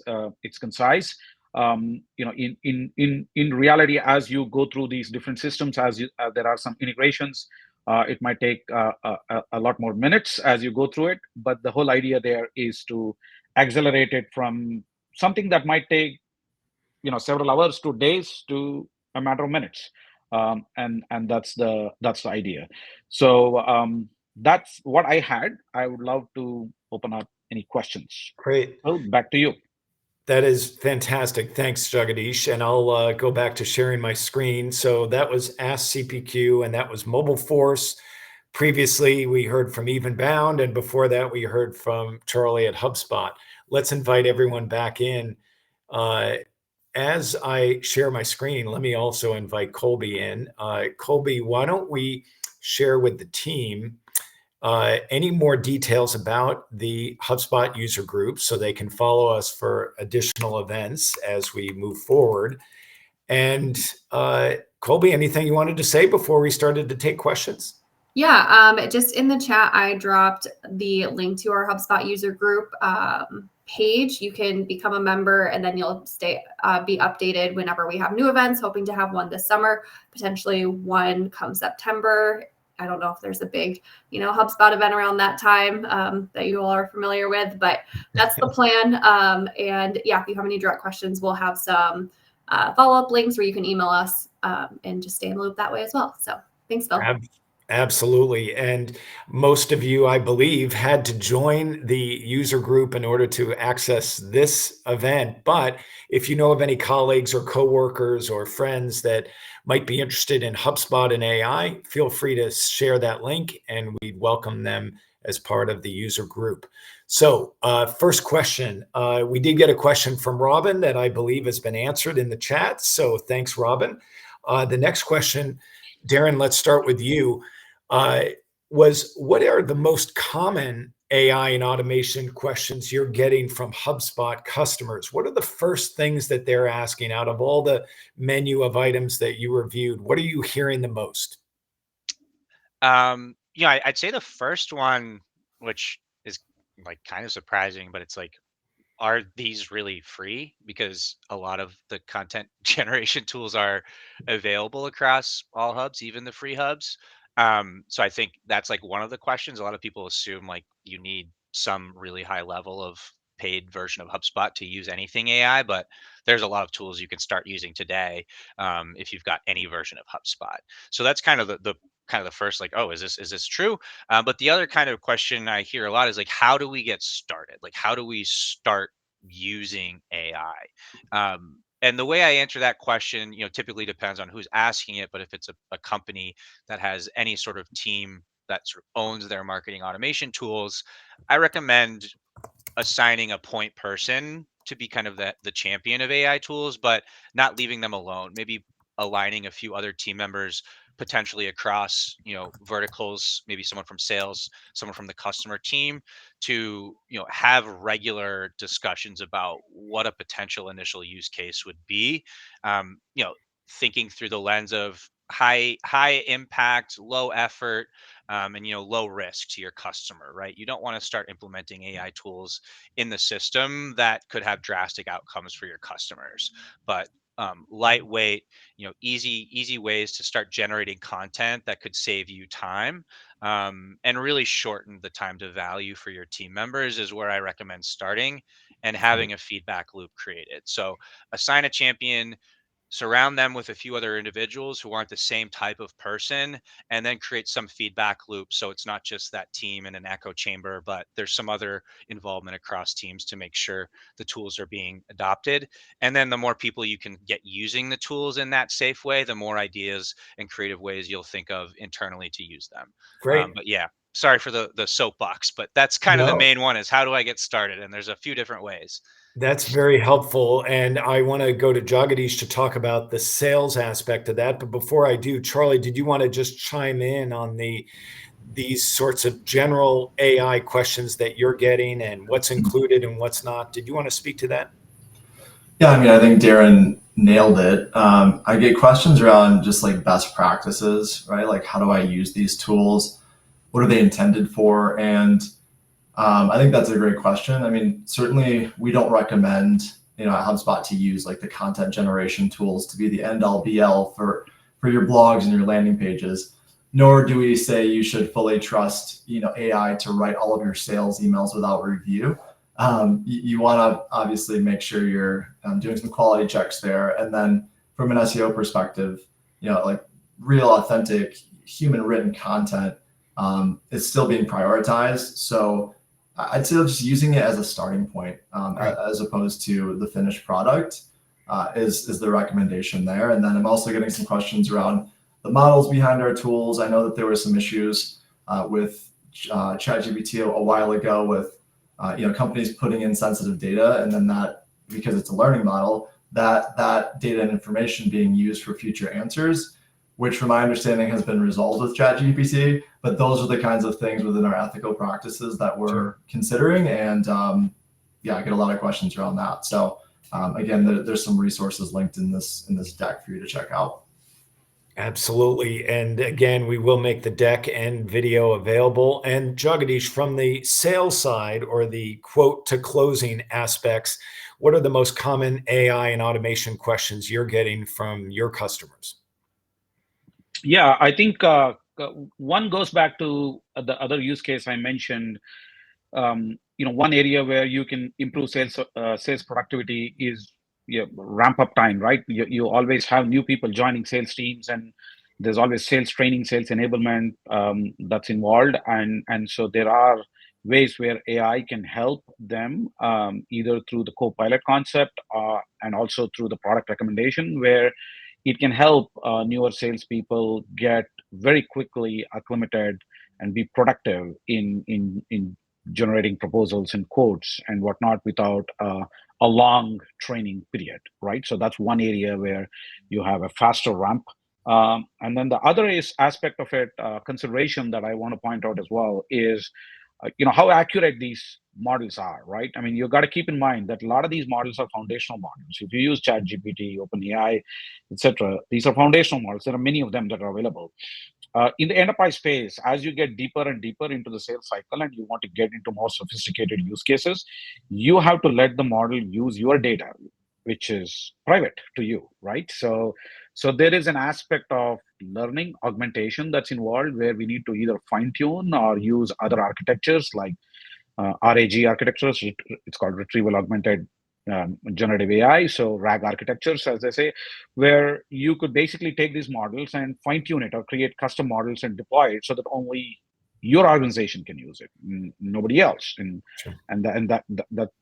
concise. In reality, as you go through these different systems, there are some integrations. It might take a lot more minutes as you go through it, but the whole idea there is to accelerate it from something that might take several hours to days to a matter of minutes, and that's the idea. So that's what I had. I would love to open up any questions. Great. Well, back to you. That is fantastic. Thanks, Jagadish. And I'll go back to sharing my screen. So that was Ask CPQ, and that was Mobileforce. Previously, we heard from Evenbound, and before that, we heard from Charlie at HubSpot. Let's invite everyone back in. As I share my screen, let me also invite Colby in. Colby, why don't we share with the team any more details about the HubSpot user group so they can follow us for additional events as we move forward. And Colby, anything you wanted to say before we started to take questions? Yeah, just in the chat, I dropped the link to our HubSpot user group page. You can become a member, and then you'll be updated whenever we have new events. Hoping to have one this summer, potentially one come September. I don't know if there's a big, HubSpot event around that time that you all are familiar with, but that's the plan. And yeah, if you have any direct questions, we'll have some follow-up links where you can email us and just stay in the loop that way as well. So thanks, Phil. Absolutely. And most of you, I believe, had to join the user group in order to access this event. But if you know of any colleagues or coworkers or friends that might be interested in HubSpot and AI, feel free to share that link and we welcome them as part of the user group. So first question, we did get a question from Robin that I believe has been answered in the chat. So thanks, Robin. The next question, Darren, let's start with you. Was what are the most common AI and automation questions you're getting from HubSpot customers? What are the first things that they're asking out of all the menu of items that you reviewed? What are you hearing the most? I'd say the first one, which is like kind of surprising, but it's like, are these really free? Because a lot of the content generation tools are available across all hubs, even the free hubs. So I think that's like one of the questions. A lot of people assume like you need some really high level of paid version of HubSpot to use anything AI, but there's a lot of tools you can start using today if you've got any version of HubSpot. So that's kind of the kind of the first like, oh, is this true? But the other kind of question I hear a lot is like, how do we get started? Like, how do we start using AI? And the way I answer that question, typically depends on who's asking it. But if it's a company that has any sort of team that sort of owns their marketing automation tools, I recommend assigning a point person to be kind of the champion of AI tools, but not leaving them alone. Maybe aligning a few other team members potentially across, verticals, maybe someone from sales, someone from the customer team to, have regular discussions about what a potential initial use case would be. Um, you know, Thinking through the lens of high impact, low effort, and low risk to your customer, right? You don't want to start implementing AI tools in the system that could have drastic outcomes for your customers. But lightweight, easy ways to start generating content that could save you time and really shorten the time to value for your team members is where I recommend starting and having a feedback loop created. So assign a champion, surround them with a few other individuals who aren't the same type of person, and then create some feedback loop so it's not just that team in an echo chamber, but there's some other involvement across teams to make sure the tools are being adopted. And then the more people you can get using the tools in that safe way, the more ideas and creative ways you'll think of internally to use them. Great. But yeah, sorry for the soapbox, but that's kind of the No, main one, is how do I get started? And there's a few different ways. that's very helpful. And I want to go to Jagadish to talk about the sales aspect of that. But before I do, Charlie, did you want to just chime in on these sorts of general AI questions that you're getting and what's included and what's not? Did you want to speak to that? Yeah, I mean, I think Darren nailed it. I get questions around just like best practices, right? Like, how do I use these tools? What are they intended for? And I think that's a great question. I mean, certainly we don't recommend, at HubSpot to use like the content generation tools to be the end all be all for your blogs and your landing pages. Nor do we say you should fully trust, AI to write all of your sales emails without review. You want to obviously make sure you're doing some quality checks there. And then from an SEO perspective, like real authentic human written content is still being prioritized. So I'd say just using it as a starting point as opposed to the finished product is the recommendation there. And then I'm also getting some questions around the models behind our tools. I know that there were some issues with ChatGPT a while ago with companies putting in sensitive data, and then that, because it's a learning model, that data and information being used for future answers. which from my understanding has been resolved with ChatGPT. But those are the kinds of things within our ethical practices that we're considering. And yeah, I get a lot of questions around that. So again, there's some resources linked in this deck for you to check out. Absolutely. And again, we will make the deck and video available. And Jagadish, from the sales side or the quote to closing aspects, what are the most common AI and automation questions you're getting from your customers? Yeah, I think one goes back to the other use case I mentioned. One area where you can improve sales productivity is ramp up time, right? You always have new people joining sales teams, and there's always sales training, sales enablement that's involved, and so there are ways where AI can help them, either through the co-pilot concept and also through the product recommendation, where it can help newer salespeople get very quickly acclimated and be productive in generating proposals and quotes and whatnot without a long training period, right? So that's one area where you have a faster ramp. And then the other aspect of it, consideration that I want to point out as well is, how accurate these models are, right? I mean, you got to keep in mind that a lot of these models are foundational models. If you use ChatGPT, OpenAI, etc., these are foundational models. There are many of them that are available. In the enterprise space, as you get deeper and deeper into the sales cycle and you want to get into more sophisticated use cases, you have to let the model use your data, which is private to you, right? So there is an aspect of learning augmentation that's involved where we need to either fine tune or use other architectures like RAG architectures. It's called retrieval augmented generative AI. So RAG architectures, as they say, where you could basically take these models and fine tune it or create custom models and deploy it so that only your organization can use it, nobody else. Sure.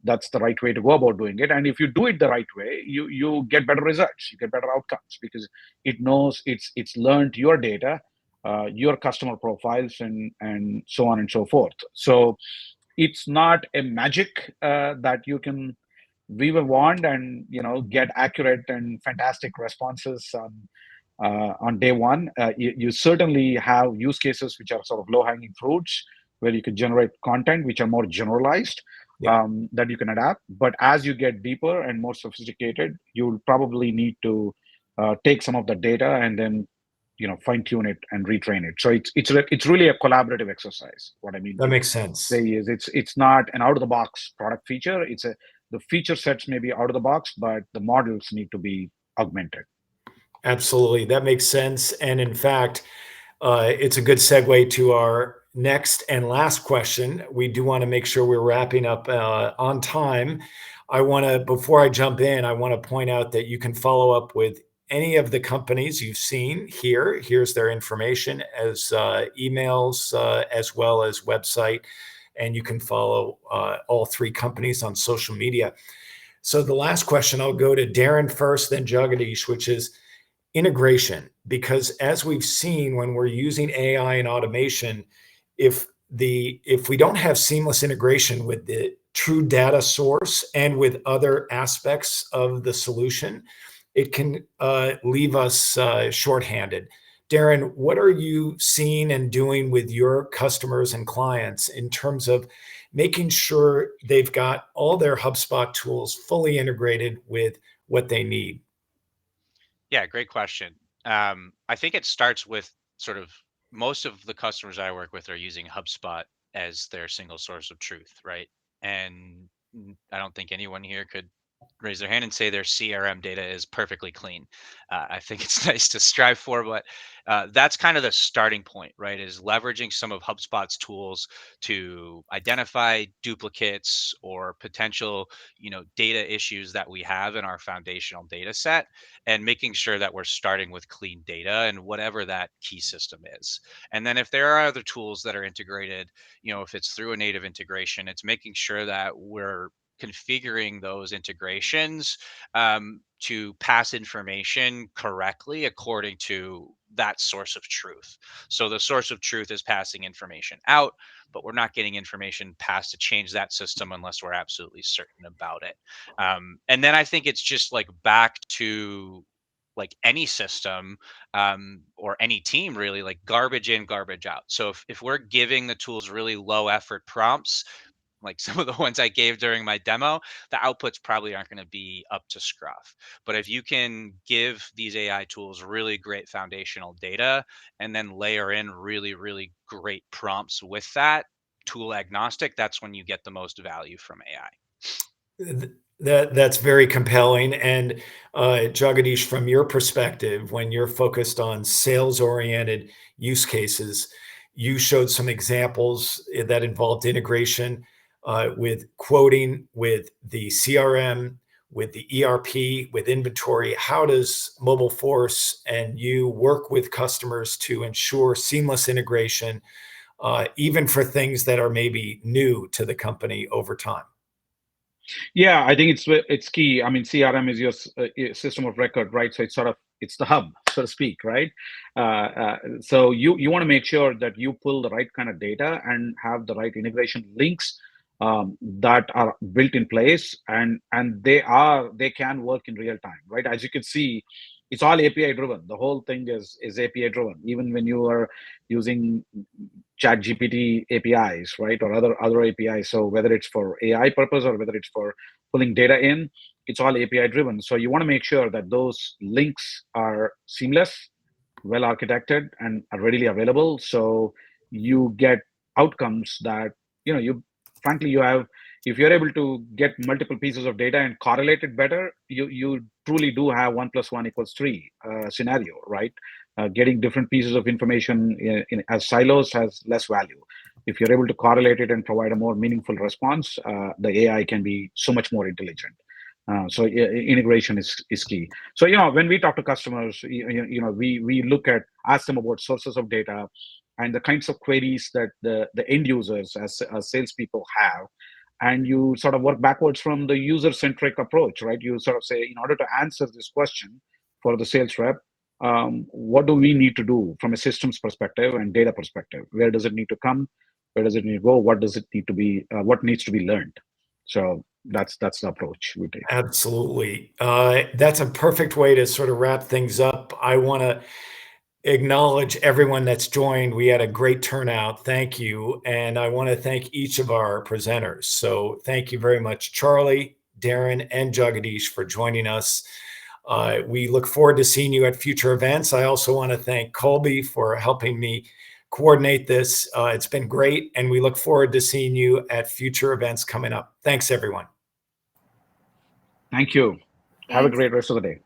That's the right way to go about doing it. And if you do it the right way, you get better results, you get better outcomes because it knows it's learned your data, your customer profiles, and so on and so forth. So it's not a magic that you can wave a wand and get accurate and fantastic responses on day one. You certainly have use cases which are sort of low-hanging fruits where you can generate content which are more generalized, that you can adapt. But as you get deeper and more sophisticated, you'll probably need to take some of the data and then fine tune it and retrain it. So it's really a collaborative exercise. What I mean That to makes sense. say is it's not an out of the box product feature. The feature sets may be out of the box, but the models need to be augmented. Absolutely. That makes sense. And in fact, it's a good segue to our next and last question. We do want to make sure we're wrapping up on time. Before I jump in, I want to point out that you can follow up with any of the companies you've seen here. Here's their information as emails, as well as website. And you can follow all three companies on social media. So the last question, I'll go to Darren first, then Jagadish, which is integration. Because as we've seen when we're using AI and automation, if we don't have seamless integration with the true data source and with other aspects of the solution, it can leave us shorthanded. Darren, what are you seeing and doing with your customers and clients in terms of making sure they've got all their HubSpot tools fully integrated with what they need? Yeah, great question. I think it starts with sort of most of the customers I work with are using HubSpot as their single source of truth, right? And I don't think anyone here could raise their hand and say their CRM data is perfectly clean. I think it's nice to strive for, but that's kind of the starting point, right? Is leveraging some of HubSpot's tools to identify duplicates or potential, data issues that we have in our foundational data set, and making sure that we're starting with clean data and whatever that key system is. And then if there are other tools that are integrated, if it's through a native integration, it's making sure that we're configuring those integrations to pass information correctly according to that source of truth. So the source of truth is passing information out, but we're not getting information passed to change that system unless we're absolutely certain about it. And then I think it's just like back to like any system or any team really, like garbage in, garbage out. So if we're giving the tools really low effort prompts, like some of the ones I gave during my demo, the outputs probably aren't going to be up to scruff. But if you can give these AI tools really great foundational data and then layer in really, really great prompts with that, tool agnostic, that's when you get the most value from AI. That's very compelling. And Jagadish, from your perspective, when you're focused on sales-oriented use cases, you showed some examples that involved integration with quoting, with the CRM, with the ERP, with inventory. How does Mobileforce and you work with customers to ensure seamless integration, even for things that are maybe new to the company over time? Yeah, I think it's key. I mean, CRM is your system of record, right? So it's the hub, so to speak, right? So you want to make sure that you pull the right kind of data and have the right integration links that are built in place, and they can work in real time, right? As you can see, it's all API driven. The whole thing is API driven. Even when you are using chat GPT APIs, right, or other APIs. So whether it's for AI purpose or whether it's for pulling data in, it's all API driven. So you want to make sure that those links are seamless, well architected, and are readily available. So you get outcomes that, you frankly, you have, if you're able to get multiple pieces of data and correlate it better, you truly do have 1 + 1 = 3 scenario, right? Getting different pieces of information as silos has less value. If you're able to correlate it and provide a more meaningful response, the AI can be so much more intelligent. So integration is key. So when we talk to customers, we ask them about sources of data and the kinds of queries that the end users as salespeople have, and you sort of work backwards from the user-centric approach, right? You sort of say, in order to answer this question for the sales rep, what do we need to do from a systems perspective and data perspective? Where does it need to come? Where does it need to go? What does it need to be? What needs to be learned? So that's the approach we take. Absolutely. That's a perfect way to sort of wrap things up. I want to acknowledge everyone that's joined. We had a great turnout. Thank you. And I want to thank each of our presenters. So thank you very much, Charlie, Darren, and Jagadish, for joining us. We look forward to seeing you at future events. I also want to thank Colby for helping me coordinate this. It's been great, and we look forward to seeing you at future events coming up. Thanks, everyone. Thank you. Have a Thanks. great rest of the day.